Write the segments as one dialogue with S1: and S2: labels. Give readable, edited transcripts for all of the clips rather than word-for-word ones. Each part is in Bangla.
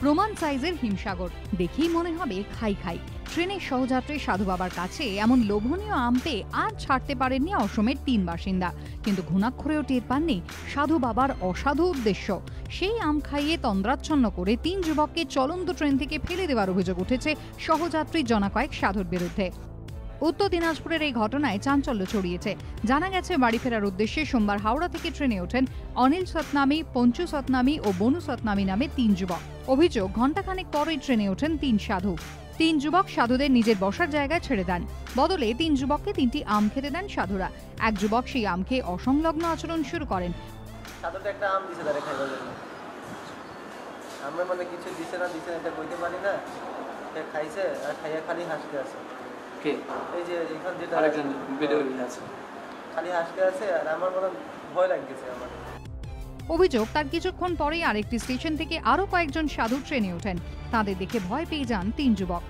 S1: প্রমাণ সাইজের হিমসাগর, দেখেই মনে হবে খাই খাই। ট্রেনের সহযাত্রী সাধু বাবার কাছে এমন লোভনীয় আম পেয়ে আর ছাড়তে পারেননি অসমের 3 বাসিন্দা। কিন্তু ঘুণাক্ষরেও টের পাননি সাধু বাবার অসাধু উদ্দেশ্য। সেই আম খাইয়ে তন্দ্রাচ্ছন্ন করে 3 যুবককে চলন্ত ট্রেন থেকে ফেলে দেওয়ার অভিযোগ উঠেছে সহযাত্রী জনা কয়েক সাধুর বিরুদ্ধে। উত্তর দিনাজপুরের এই ঘটনায় চাঞ্চল্য ছড়িয়েছে। জানা গেছে, বাড়ি ফেরার উদ্দেশ্যে সোমবার হাওড়া থেকে ট্রেনে ওঠেন অনিল সতনামী, পঞ্চু সতনামী ও বনু সতনামী নামে 3 যুবক। অভিযোগ, ঘণ্টাখানেক পরই ট্রেনে ওঠেন 3 সাধু। 3 যুবক সাধুদের নিজের বসার জায়গায় ছেড়ে দেন। বদলে 3 যুবককে 3টি আম খেতে দেন সাধুরা। এক যুবক সেই আম খেয়ে অসংলগ্ন আচরণ শুরু করেন।
S2: সাধুটা একটা আম দিছে তারে খাইবার জন্য। আমরা মানে কিছু দিছে না এটা কইতে পারি না। সে খাইছে আর খাইয়া খালি হাসতে আছে। কে? এই যে এখন যেটা আরেকজন ভিডিও আছে। খালি হাসতে আছে আর আমার মনে ভয় লাগতেছে আমার।
S1: অভিযোগ, তার কিছুক্ষণ পরেই আরেকটি স্টেশন থেকে আরও কয়েকজন সাধু ট্রেনে ওঠেন। তাদের দেখে ভয় পেয়ে যান 3 যুবক।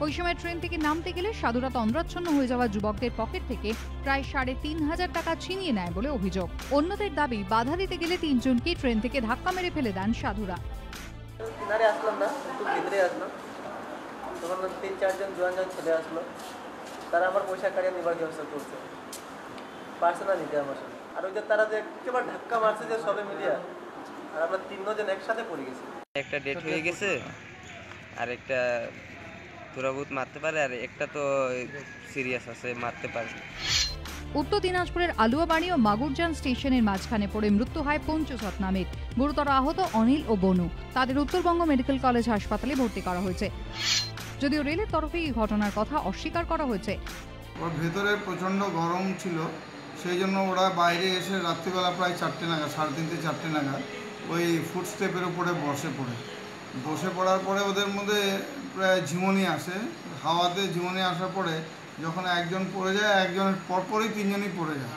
S1: ওই সময় ট্রেন থেকে নামতে গেলে সাধুরা তন্দ্রাচ্ছন্ন হয়ে যাওয়া যুবকদের পকেট থেকে প্রায় 3,500 টাকা ছিনিয়ে নেয় বলে অভিযোগ। অন্যদের দাবি, বাধা দিতে গেলে 3 জনকে ট্রেন থেকে ধাক্কা মেরে ফেলে দেন সাধুরা।
S2: কিনারে আসলাম না, একটু ভিতরে আসলাম, তখন 3-4 জন জোয়ান ছেলে আসলো। তারা আমার পয়সা কাড়িয়ে নেবার ব্যবস্থা করছে, পার্সোনাল নিতে আমার সাথে। আর ওই যে তারা যে একেবারে ধাক্কা মারছে যে সবে মিলিয়া, আর আমরা 3 জন একসাথে পড়ে গেছি।
S3: একটা ডেট হয়ে গেছে, আর একটা তুরাবুত মারতে পারে, আর একটা তো সিরিয়াস আছে, মারতে পারে।
S1: উত্তর দিনাজপুরের আলুয়াবাড়ি ও মাগুরজান স্টেশনের মাঝখানে পড়ে মৃত্যু হয় পঞ্চু সতনামের। গুরুতর আহত অনিল ও বনু। তাদের উত্তরবঙ্গ মেডিকেল কলেজ হাসপাতালে ভর্তি করা হয়েছে। যদিও রেলের তরফে এই ঘটনার কথা অস্বীকার করা হয়েছে।
S4: ওর ভেতরে প্রচণ্ড গরম ছিল, সেই জন্য ওরা বাইরে এসে রাত্রিবেলা প্রায় 4টে নাগাদ, 3:30-4টে নাগাদ ওই ফুটস্টেপের উপরে বসে পড়ার পরে ওদের মধ্যে প্রায় ঝিমুনি আসে। হাওয়াতে ঝিমুনি আসার পরে যখন একজন পড়ে যায়, একজনের পরপরই 3 জনই পড়ে যায়।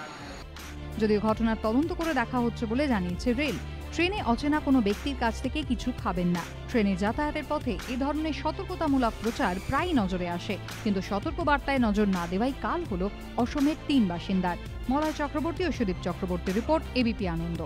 S1: যদিও ঘটনার তদন্ত করে দেখা হচ্ছে বলে জানিয়েছে রেল। ট্রেনে অচেনা কোনো ব্যক্তির কাছ থেকে কিছু খাবেন না। ট্রেনে যাতায়াতের পথে এ ধরনের সতর্কতামূলক প্রচার প্রায় নজরে আসে, কিন্তু সতর্কবার্তায় নজর না দেওয়াই কাল হলো অসমের 3 বাসিন্দার। মলয় চক্রবর্তী ও সুদীপ চক্রবর্তীর রিপোর্ট, এবিপি আনন্দ।